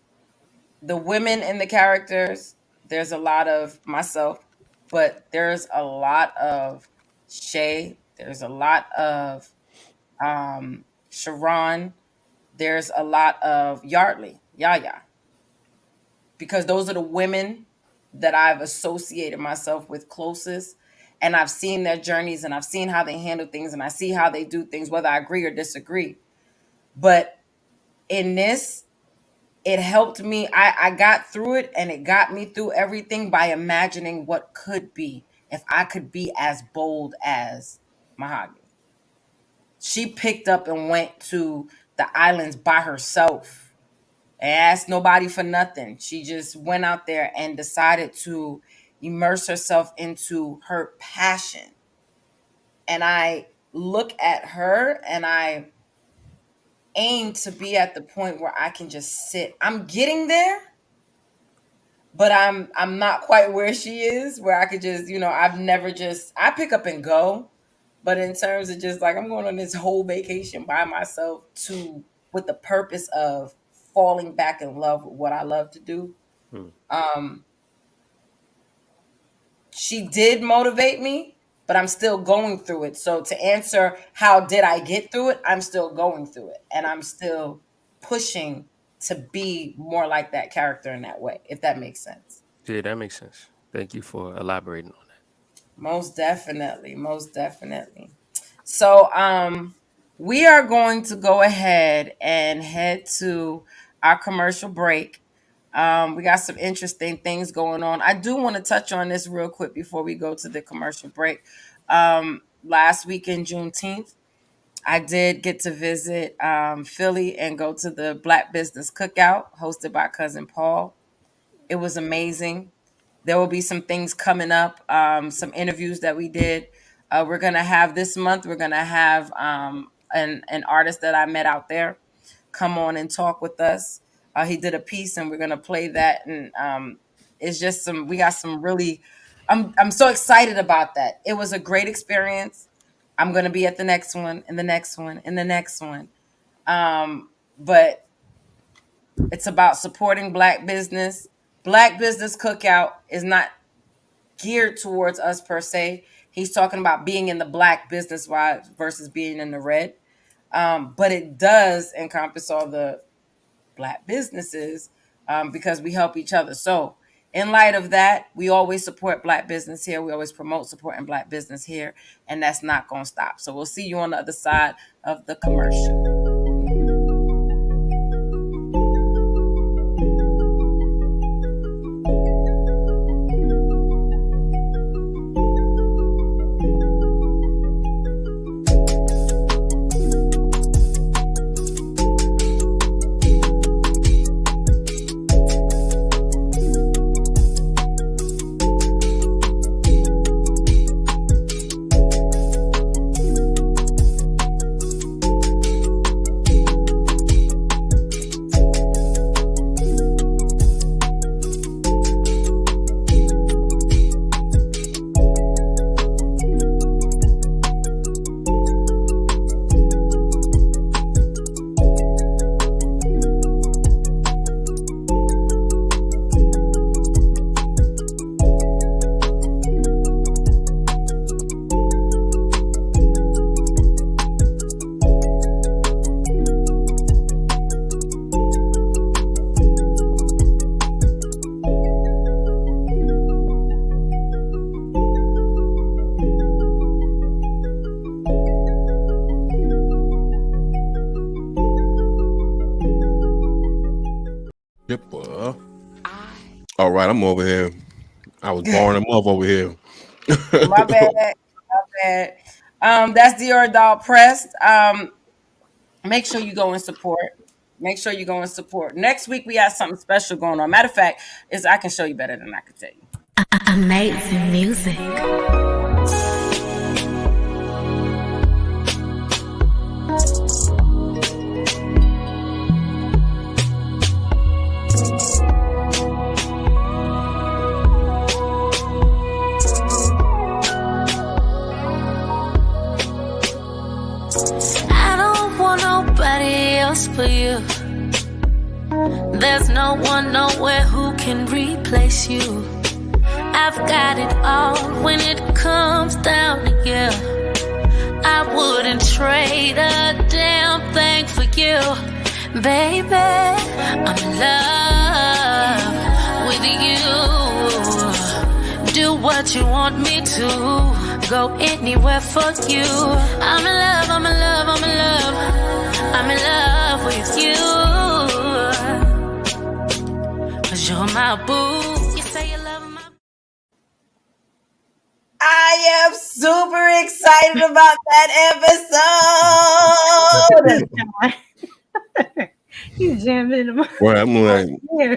Speaker 2: the women in the characters, there's a lot of myself, but there's a lot of Shay, there's a lot of Sharon, there's a lot of Yardley, Yaya, because those are the women that I've associated myself with closest. And I've seen their journeys and I've seen how they handle things and I see how they do things, whether I agree or disagree. But in this, it helped me. I got through it and it got me through everything by imagining what could be if I could be as bold as Mahogany. She picked up and went to the islands by herself and asked nobody for nothing. She just went out there and decided to immerse herself into her passion. And I look at her and I aim to be at the point where I can just sit. I'm getting there, but I'm not quite where she is, where I could just, I've never just I pick up and go. But in terms of just like I'm going on this whole vacation by myself to with the purpose of falling back in love with what I love to do.
Speaker 6: Hmm.
Speaker 2: Um she did motivate me, but I'm still going through it. So to answer how did I get through it, I'm still going through it and I'm still pushing to be more like that character in that way, if that makes sense.
Speaker 6: Yeah, that makes sense. Thank you for elaborating on that.
Speaker 2: Most definitely, most definitely. So we are going to go ahead and head to our commercial break. We got some interesting things going on. I do want to touch on this real quick before we go to the commercial break. Last weekend, Juneteenth, I did get to visit Philly and go to the Black Business Cookout hosted by Cousin Paul. It was amazing. There will be some things coming up, some interviews that we did. We're gonna have this month. We're gonna have an artist that I met out there come on and talk with us. He did a piece, and we're gonna play that. And it's just some. We got some really. I'm so excited about that. It was a great experience. I'm gonna be at the next one, and the next one, and the next one. But it's about supporting Black business. Black Business Cookout is not geared towards us per se. He's talking about being in the Black business wise versus being in the red. But it does encompass all the Black businesses because we help each other. So, in light of that, we always support Black business here. We always promote supporting Black business here, and that's not going to stop. So, we'll see you on the other side of the commercial.
Speaker 4: All right, I'm over here. I was barring him up over here.
Speaker 2: My bad. My bad. That's Dior Doll Pressed. Make sure you go and support. Make sure you go and support. Next week we have something special going on. Matter of fact, is I can show you better than I can tell you.
Speaker 7: Amazing music. I don't want nobody else but you. There's no one nowhere who can replace you. I've got it all when it comes down to you. I wouldn't trade a damn thing for you. Baby, I'm in love with you. Do what you want me to. Go anywhere for you. I'm in love, I'm in love, I'm in love. I'm in love with you. 'Cause you're my boo. You say you love my.
Speaker 2: I am super excited about that episode.
Speaker 5: You jamming them.
Speaker 4: Well, I'm like
Speaker 5: Yeah.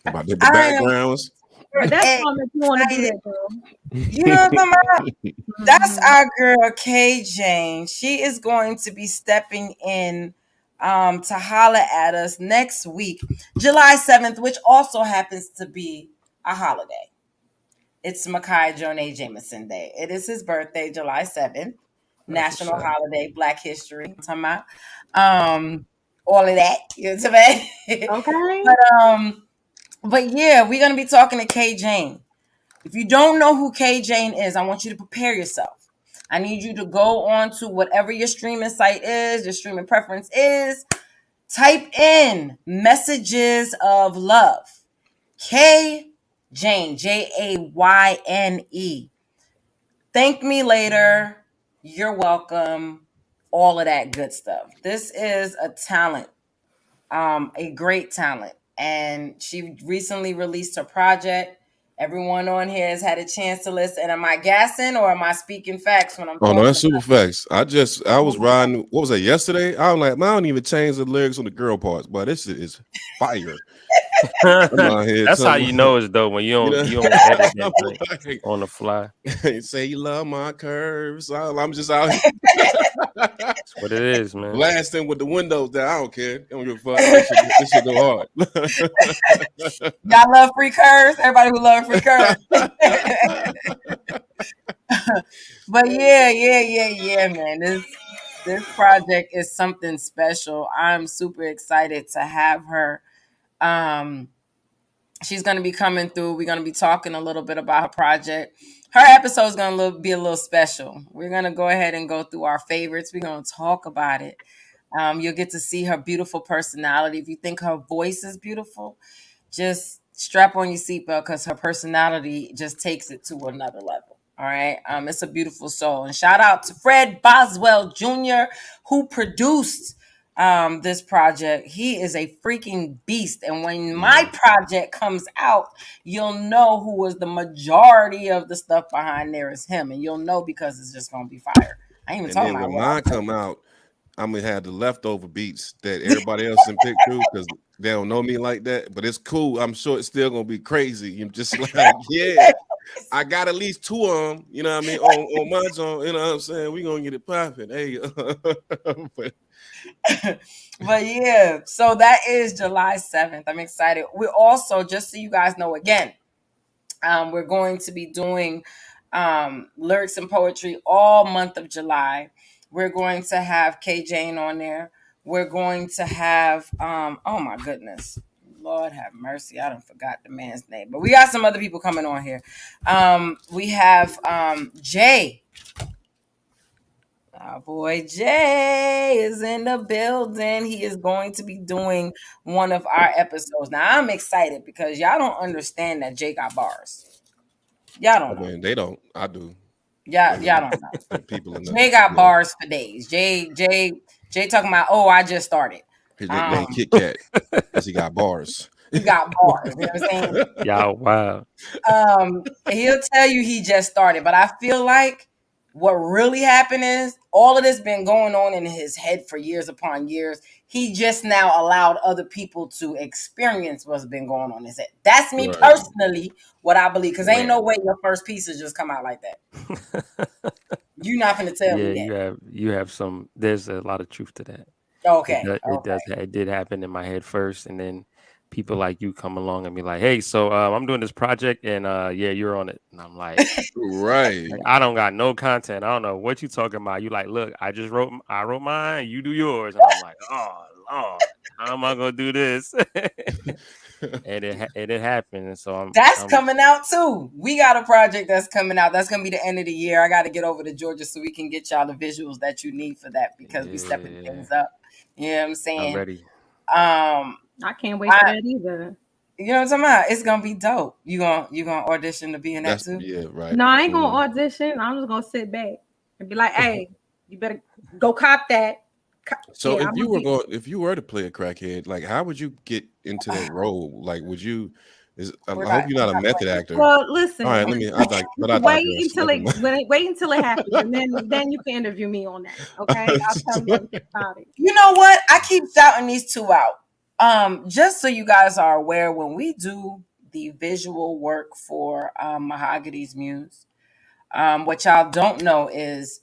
Speaker 4: about the backgrounds.
Speaker 5: That's all that you want to do that, girl.
Speaker 2: You know what I'm talking about? That's our girl K Jane. She is going to be stepping in to holler at us next week, July 7th, which also happens to be a holiday. It's Makai Jonah Jameson Day. It is his birthday, July 7th. National holiday, Black History. I'm talking about all of that. You know what I'm saying?
Speaker 5: Okay.
Speaker 2: But yeah, we're gonna be talking to K Jane. If you don't know who K Jane is, I want you to prepare yourself. I need you to go on to whatever your streaming site is, your streaming preference is. Type in messages of love. K Jane, Jayne. Thank me later. You're welcome. All of that good stuff. This is a talent, a great talent. And she recently released her project. Everyone on here has had a chance to listen. And am I gassing or am I speaking facts when I'm
Speaker 4: Oh no,
Speaker 2: talking
Speaker 4: that's super
Speaker 2: about
Speaker 4: facts. I was riding. What was that yesterday? I was like, man, I don't even change the lyrics on the girl parts, but this shit is fire. I'm out here.
Speaker 6: That's how
Speaker 4: telling
Speaker 6: you know it's dope when you
Speaker 4: you
Speaker 6: don't
Speaker 4: know,
Speaker 6: you don't edit that
Speaker 4: I'm
Speaker 6: thing
Speaker 4: like,
Speaker 6: on the fly.
Speaker 4: say you love my curves. I'm just out here
Speaker 6: That's what it is, man.
Speaker 4: blasting with the windows down. I don't care. I don't give a fuck. This shit go hard.
Speaker 2: y'all love free curves? Everybody who love free curves. But yeah, man. This project is something special. I'm super excited to have her. She's going to be coming through. We're going to be talking a little bit about her project. Her episode is going to be a little special. We're going to go ahead and go through our favorites. We're going to talk about it. You'll get to see her beautiful personality. If you think her voice is beautiful, just strap on your seatbelt because her personality just takes it to another level. All right. It's a beautiful soul. And shout out to Fred Boswell Jr., who produced this project. He is a freaking beast. And when my project comes out, you'll know who was the majority of the stuff behind there is him. And you'll know because it's just going to be fire. I ain't even
Speaker 4: And
Speaker 2: talking
Speaker 4: then
Speaker 2: about
Speaker 4: when
Speaker 2: what
Speaker 4: mine come out, I'm gonna have the leftover beats that everybody else can pick through because they don't know me like that. But it's cool. I'm sure it's still gonna be crazy. You're just like, yeah, I got at least 2 of them. You know what I mean? On my zone. You know what I'm saying? We gonna get it popping. Hey,
Speaker 2: but yeah, so that is July 7th. I'm excited. We're also, just so you guys know, again, we're going to be doing lyrics and poetry all month of July. We're going to have K Jane on there. We're going to have oh my goodness, Lord have mercy, I done forgot the man's name, but we got some other people coming on here. We have Jay. Our boy Jay is in the building. He is going to be doing one of our episodes. Now I'm excited because y'all don't understand that Jay got bars. Y'all don't know.
Speaker 4: man, they don't. I do.
Speaker 2: Y'all don't know.
Speaker 4: People enough.
Speaker 2: Jay got bars for days. Jay talking about, oh, I just started.
Speaker 4: His nickname Kit Kat because he got bars.
Speaker 2: He got bars. You know what I'm saying?
Speaker 6: Y'all, wow.
Speaker 2: He'll tell you he just started, but I feel like what really happened is all of this been going on in his head for years upon years. He just now allowed other people to experience what's been going on in his head. That's me personally, what I believe, because ain't no way your first pieces just come out like that. You're not gonna tell me that.
Speaker 6: you have some. There's a lot of truth to that.
Speaker 2: Okay,
Speaker 6: it did happen in my head first, and then people like you come along and be like, "Hey, so I'm doing this project, and yeah, you're on it." And I'm like,
Speaker 4: right.
Speaker 6: Like, I don't got no content. I don't know what you talking about. You like, look, I wrote mine. You do yours, and I'm like, oh Lord, how am I gonna do this? and it happened. And so
Speaker 2: that's coming out too. We got a project that's coming out. That's gonna be the end of the year. I got to get over to Georgia so we can get y'all the visuals that you need for that because we stepping things up. You know what I'm saying?
Speaker 6: I'm ready.
Speaker 5: I can't wait for that either.
Speaker 2: You know what I'm talking about? It's gonna be dope. You gonna audition to be in that too?
Speaker 4: Yeah, right.
Speaker 5: No, I ain't gonna audition. I'm just gonna sit back and be like, "Hey, you better go cop that."
Speaker 4: So if you were to play a crackhead, like how would you get into that role? Like, would you? I hope you're not a method actor.
Speaker 5: Well, listen.
Speaker 4: All right,
Speaker 5: wait until it happens, and then you can interview me on that. Okay, I'll tell you about it.
Speaker 2: You know what? I keep shouting these two out. Just so you guys are aware, when we do the visual work for Mahogany's Muse, what y'all don't know is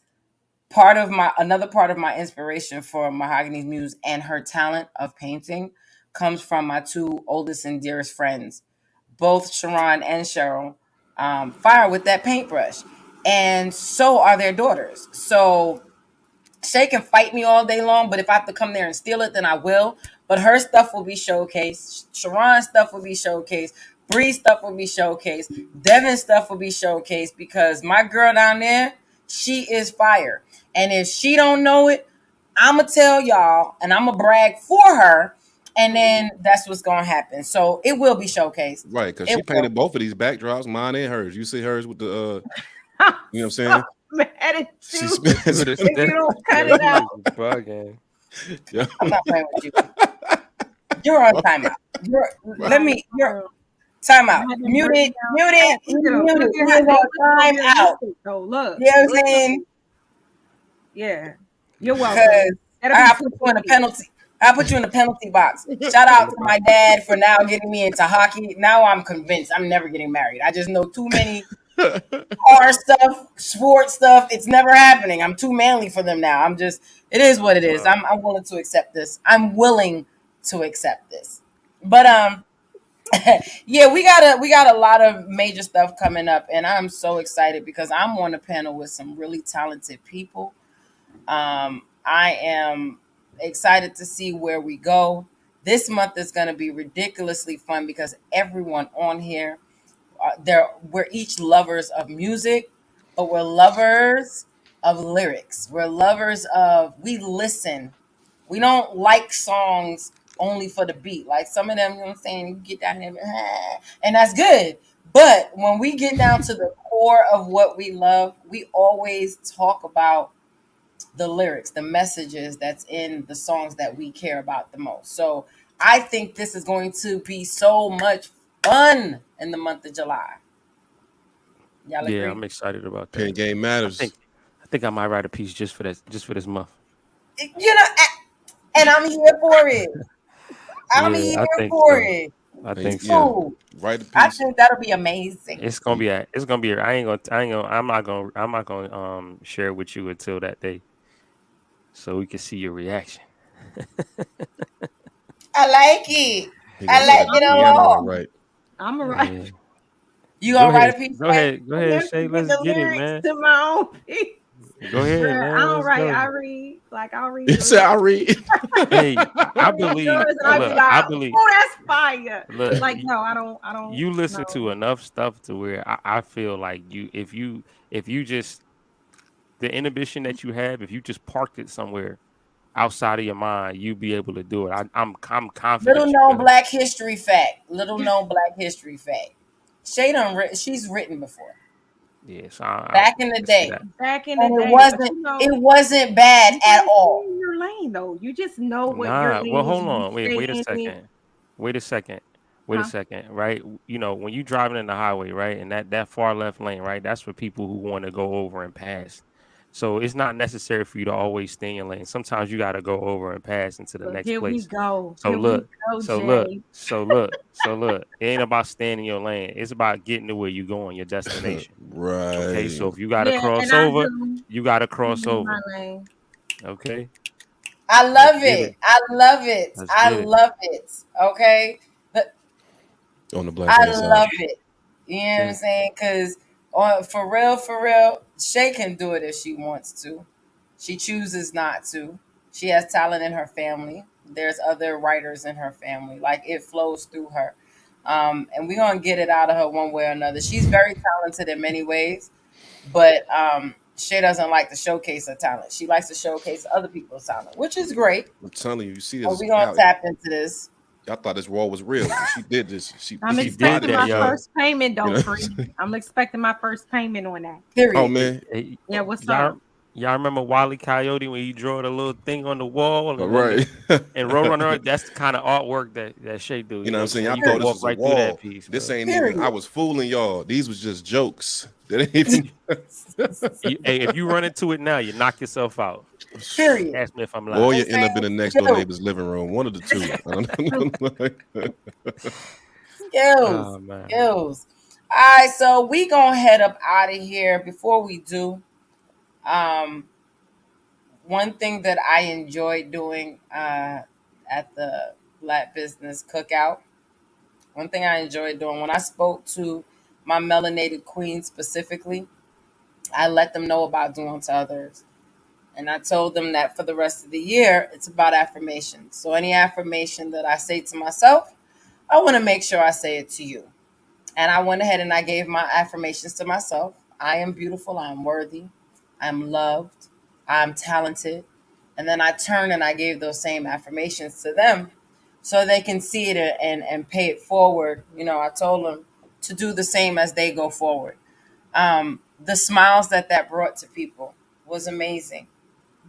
Speaker 2: another part of my inspiration for Mahogany's Muse and her talent of painting comes from my 2 oldest and dearest friends, both Sharon and Cheryl, fire with that paintbrush, and so are their daughters. So Shay can fight me all day long, but if I have to come there and steal it, then I will. But her stuff will be showcased. Sharon's stuff will be showcased. Bree's stuff will be showcased. Devin's stuff will be showcased because my girl down there, she is fire. And if she don't know it, I'm going to tell y'all and I'm going to brag for her. And then that's what's going to happen. So it will be showcased.
Speaker 4: Right, because she painted both of these backdrops, mine and hers. You see hers with the, you know what I'm saying?
Speaker 5: Mad at you.
Speaker 6: If
Speaker 5: you don't cut it out.
Speaker 2: I'm not playing with you. You're on timeout. Time
Speaker 5: I
Speaker 2: out.
Speaker 5: had them
Speaker 2: Mute
Speaker 5: breaking
Speaker 2: it.
Speaker 5: down
Speaker 2: Mute it.
Speaker 5: stats.
Speaker 2: He's
Speaker 5: Look at them.
Speaker 2: muted.
Speaker 5: Look
Speaker 2: He
Speaker 5: at how
Speaker 2: is
Speaker 5: they
Speaker 2: on
Speaker 5: look so
Speaker 2: time out.
Speaker 5: realistic. Though, look.
Speaker 2: You know what I'm
Speaker 5: Look at
Speaker 2: saying?
Speaker 5: them. Yeah. You're
Speaker 2: Because
Speaker 5: welcome. That'll be
Speaker 2: I put you in a
Speaker 5: 250.
Speaker 2: penalty. I put you in a penalty box. Shout out to my dad for now getting me into hockey. Now I'm convinced I'm never getting married. I just know too many car stuff, sports stuff. It's never happening. I'm too manly for them now. It is what it is. I'm willing to accept this. I'm willing to accept this. But yeah, we got a lot of major stuff coming up, and I'm so excited because I'm on a panel with some really talented people. I am excited to see where we go. This month is going to be ridiculously fun because everyone on here, we're each lovers of music, but we're lovers of lyrics. We listen. We don't like songs only for the beat. Like some of them, you know what I'm saying, you get down there, and that's good. But when we get down to the core of what we love, we always talk about the lyrics, the messages that's in the songs that we care about the most. So I think this is going to be so much fun in the month of July. Y'all
Speaker 6: Yeah,
Speaker 2: agree?
Speaker 6: I'm excited about
Speaker 4: Pen
Speaker 6: that.
Speaker 4: game
Speaker 6: I
Speaker 4: matters.
Speaker 6: think I think I might write a piece just for this month.
Speaker 2: You know, and I'm here for it. I'm
Speaker 6: Yeah,
Speaker 2: here
Speaker 6: I think
Speaker 2: for
Speaker 6: so.
Speaker 2: it.
Speaker 6: I
Speaker 4: Hey,
Speaker 6: think
Speaker 4: yeah,
Speaker 6: so.
Speaker 2: Cool.
Speaker 4: write a
Speaker 2: I
Speaker 4: piece.
Speaker 2: think that'll be amazing.
Speaker 6: It's gonna be I'm not gonna share it with you until that day, so we can see your reaction.
Speaker 2: I like it.
Speaker 4: He gonna
Speaker 2: I
Speaker 4: get a
Speaker 2: like it
Speaker 5: I'm
Speaker 2: a
Speaker 5: a
Speaker 4: piano
Speaker 5: write.
Speaker 4: and
Speaker 2: lot.
Speaker 4: write.
Speaker 5: I'm a write.
Speaker 6: Yeah.
Speaker 2: You gonna write a piece, Shay?
Speaker 6: Go
Speaker 5: I
Speaker 6: ahead,
Speaker 5: have to
Speaker 6: Shay.
Speaker 5: get
Speaker 6: Let's
Speaker 5: the
Speaker 6: get it,
Speaker 5: lyrics
Speaker 6: man.
Speaker 5: to my own piece.
Speaker 6: Go ahead,
Speaker 5: Bruh, I
Speaker 6: man.
Speaker 5: don't
Speaker 6: Let's
Speaker 5: write, I
Speaker 6: go.
Speaker 5: read. Like I'll read
Speaker 4: You
Speaker 5: the
Speaker 4: say I
Speaker 5: lyrics.
Speaker 4: read.
Speaker 6: Hey, I
Speaker 5: I'll read
Speaker 6: believe.
Speaker 5: yours and I'll be
Speaker 6: Look, I
Speaker 5: like,
Speaker 6: believe.
Speaker 5: oh, that's fire.
Speaker 6: Look,
Speaker 5: Like, no, I don't
Speaker 6: you listen to
Speaker 5: know.
Speaker 6: enough stuff to where I feel like if you just the inhibition that you have, if you just parked it somewhere outside of your mind, you be able to do it. I'm
Speaker 2: Little
Speaker 6: confident you
Speaker 2: known
Speaker 6: could.
Speaker 2: Black history fact. Little known Black history fact. She's written before.
Speaker 6: Yes,
Speaker 2: Back in
Speaker 6: I
Speaker 2: the
Speaker 6: can see
Speaker 2: day.
Speaker 6: that.
Speaker 5: Back in the
Speaker 2: And it
Speaker 5: day, but
Speaker 2: wasn't it wasn't bad
Speaker 5: you
Speaker 2: at
Speaker 5: gotta stay
Speaker 2: all.
Speaker 5: in your lane though. You just know what your
Speaker 6: Nah, well,
Speaker 5: lane is.
Speaker 6: hold
Speaker 5: You
Speaker 6: on.
Speaker 5: stay
Speaker 6: Wait a
Speaker 5: in it.
Speaker 6: second. Wait a second. Wait a
Speaker 5: Huh?
Speaker 6: second. Right? You know, when you driving in the highway, right, and that far left lane, right, that's for people who want to go over and pass. So it's not necessary for you to always stay in your lane. Sometimes you got to go over and pass into the
Speaker 5: Look,
Speaker 6: next
Speaker 5: here we
Speaker 6: place.
Speaker 5: go.
Speaker 6: So
Speaker 5: Here we
Speaker 6: look,
Speaker 5: go,
Speaker 6: so look,
Speaker 5: Jay.
Speaker 6: so look, so look. It ain't about staying in your lane. It's about getting to where you going, your destination. Okay, so
Speaker 4: Right.
Speaker 6: if you got to
Speaker 5: Yeah, and
Speaker 6: cross
Speaker 5: I
Speaker 6: over,
Speaker 5: do
Speaker 6: you got to
Speaker 5: stay
Speaker 6: cross
Speaker 5: in my
Speaker 6: over.
Speaker 5: lane.
Speaker 6: Okay,
Speaker 2: I
Speaker 6: let's
Speaker 2: love
Speaker 6: get it.
Speaker 2: it. I love it.
Speaker 6: Let's
Speaker 2: I
Speaker 6: get it.
Speaker 2: love it. Okay.
Speaker 4: On the black
Speaker 2: I
Speaker 4: woman side.
Speaker 2: love it. You know what I'm
Speaker 6: Okay.
Speaker 2: saying? Because for real, Shay can do it if she wants to. She chooses not to. She has talent in her family. There's other writers in her family. Like it flows through her. And we're gonna get it out of her one way or another. She's very talented in many ways, but Shay doesn't like to showcase her talent. She likes to showcase other people's talent, which is great.
Speaker 4: I'm telling you, you see
Speaker 2: But
Speaker 4: this
Speaker 2: we're gonna
Speaker 4: how
Speaker 2: tap into this.
Speaker 4: y'all thought this wall was real. When she did this.
Speaker 5: I'm
Speaker 6: She did
Speaker 5: expecting
Speaker 4: spotted
Speaker 6: that,
Speaker 5: my
Speaker 4: this
Speaker 6: yo.
Speaker 4: joint.
Speaker 5: first payment
Speaker 4: You
Speaker 5: though,
Speaker 4: know?
Speaker 5: free. I'm expecting my first payment on that.
Speaker 4: Oh
Speaker 2: Period.
Speaker 4: man.
Speaker 6: Hey,
Speaker 5: Yeah, what's
Speaker 6: y'all,
Speaker 5: up?
Speaker 6: y'all remember Wally Coyote when he drew the little thing on the wall
Speaker 4: All
Speaker 6: and then
Speaker 4: right.
Speaker 6: and Roadrunner? That's the kind of artwork that Shay do.
Speaker 4: You
Speaker 6: You
Speaker 4: know what
Speaker 6: know what
Speaker 4: I'm
Speaker 6: I'm
Speaker 4: saying?
Speaker 6: saying?
Speaker 4: Y'all
Speaker 6: You can
Speaker 4: thought this
Speaker 6: walk
Speaker 4: was a
Speaker 6: right through that
Speaker 4: wall.
Speaker 6: piece,
Speaker 4: This
Speaker 6: bro.
Speaker 4: ain't even, I
Speaker 2: Period.
Speaker 4: was fooling y'all. These was just jokes. That ain't even
Speaker 6: Hey, if you run into it now, you knock yourself out.
Speaker 2: Period.
Speaker 6: Ask me if I'm
Speaker 4: or
Speaker 6: lying.
Speaker 4: you
Speaker 2: I'm
Speaker 4: end up in
Speaker 2: saying
Speaker 4: the next door
Speaker 2: skills.
Speaker 4: neighbor's living room. One of the two. I don't know.
Speaker 2: Skills.
Speaker 6: Oh man.
Speaker 2: Skills. All right, so we gonna head up out of here. Before we do, um, one thing that I enjoyed doing at the Black Business Cookout, one thing I enjoyed doing when I spoke to my melanated queen specifically, I let them know about doing to others. And I told them that for the rest of the year, it's about affirmation. So any affirmation that I say to myself, I want to make sure I say it to you. And I went ahead and I gave my affirmations to myself. I am beautiful. I am worthy. I am loved. I'm talented. And then I turned and I gave those same affirmations to them so they can see it and pay it forward. You know, I told them to do the same as they go forward. The smiles that brought to people was amazing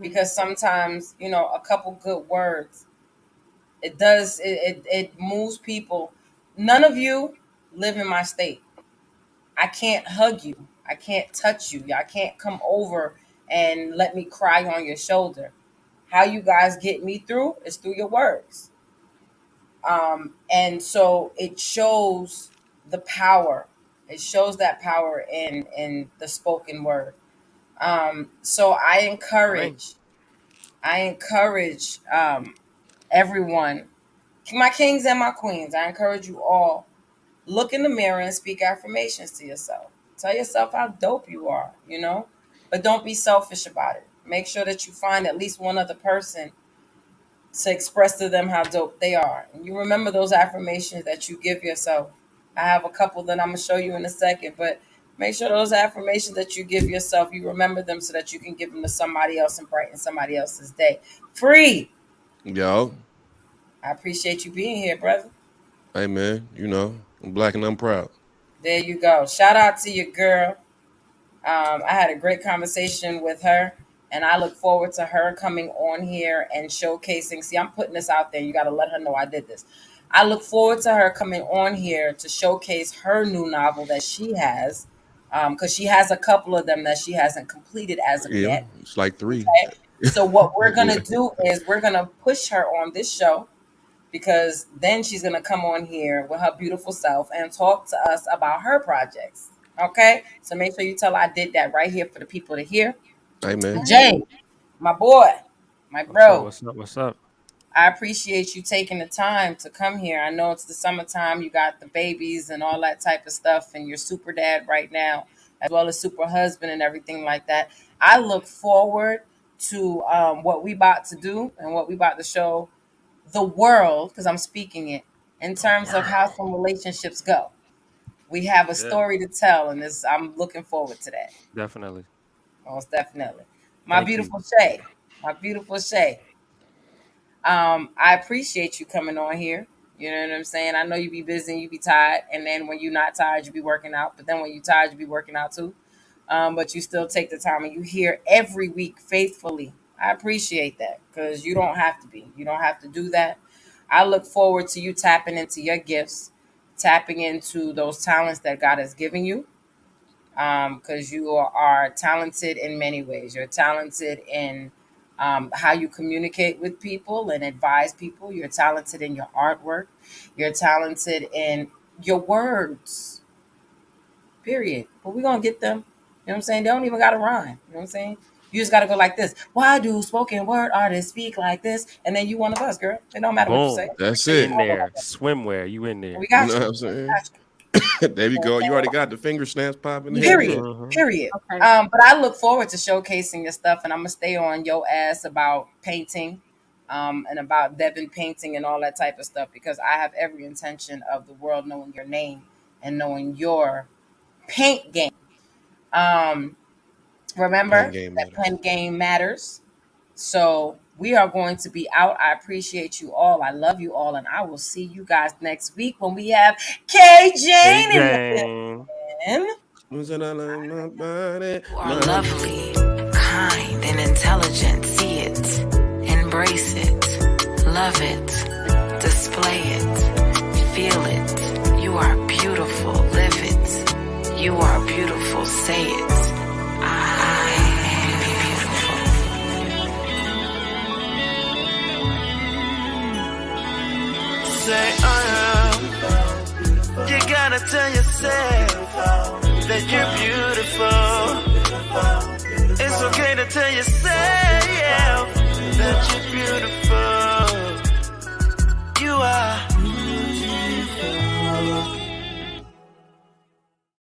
Speaker 2: because sometimes, you know, a couple good words, it moves people. None of you live in my state. I can't hug you. I can't touch you. I can't come over and let me cry on your shoulder. How you guys get me through is through your words. And so it shows the power. It shows that power in the spoken word. So I encourage everyone, my kings and my queens. I encourage you all, look in the mirror and speak affirmations to yourself. Tell yourself how dope you are, you know, but don't be selfish about it. Make sure that you find at least one other person to express to them how dope they are. And you remember those affirmations that you give yourself. I have a couple that I'm going to show you in a second, but make sure those affirmations that you give yourself, you remember them so that you can give them to somebody else and brighten somebody else's day. Free.
Speaker 4: Yo.
Speaker 2: I appreciate you being here, brother.
Speaker 4: Hey, man, you know, I'm black and I'm proud.
Speaker 2: There you go. Shout out to your girl. I had a great conversation with her, and I look forward to her coming on here and showcasing. See, I'm putting this out there. You got to let her know I did this. I look forward to her coming on here to showcase her new novel that she has, because she has a couple of them that she hasn't completed as of yet.
Speaker 4: It's like 3.
Speaker 2: Okay? So what we're going to do is we're going to push her on this show, because then she's going to come on here with her beautiful self and talk to us about her projects. Okay? So make sure you tell her I did that right here for the people to hear.
Speaker 4: Hey, man.
Speaker 2: Jay, my boy, my bro.
Speaker 6: What's up?
Speaker 2: I appreciate you taking the time to come here. I know it's the summertime. You got the babies and all that type of stuff, and you're super dad right now, as well as super husband and everything like that. I look forward to what we about to do and what we about to show the world, because I'm speaking it, in terms of how some relationships go. We have a story to tell, and I'm looking forward to that.
Speaker 6: Definitely.
Speaker 2: Most definitely. My beautiful Shay. I appreciate you coming on here. You know what I'm saying? I know you be busy and you be tired, and then when you're not tired, you be working out. But then when you're tired, you be working out too. But you still take the time, and you here every week faithfully. I appreciate that, because you don't have to be. You don't have to do that. I look forward to you tapping into your gifts, tapping into those talents that God has given you, because you are talented in many ways. You're talented in how you communicate with people and advise people. You're talented in your artwork. You're talented in your words, period. But we're going to get them. You know what I'm saying? They don't even got to rhyme. You know what I'm saying? You just got to go like this. Why do spoken word artists speak like this? And then you one of us, girl. It don't matter what you say.
Speaker 4: That's it.
Speaker 6: In there. Swimwear. You in there.
Speaker 2: We got
Speaker 4: you. Know what I'm saying? There you go. You already got the finger snaps popping.
Speaker 2: Period. Okay. But I look forward to showcasing your stuff, and I'm gonna stay on your ass about painting, and about Devin painting and all that type of stuff, because I have every intention of the world knowing your name and knowing your paint game. Remember that pen game matters. So we are going to be out. I appreciate you all. I love you all. And I will see you guys next week when we have K. Jane in the
Speaker 3: You are lovely, kind, and intelligent. See it, embrace it, love it, display it, feel it. You are beautiful, live it. You are beautiful, say it. I am beautiful.
Speaker 8: Say I am. You gotta tell yourself that you're beautiful. It's okay to tell yourself that you're beautiful.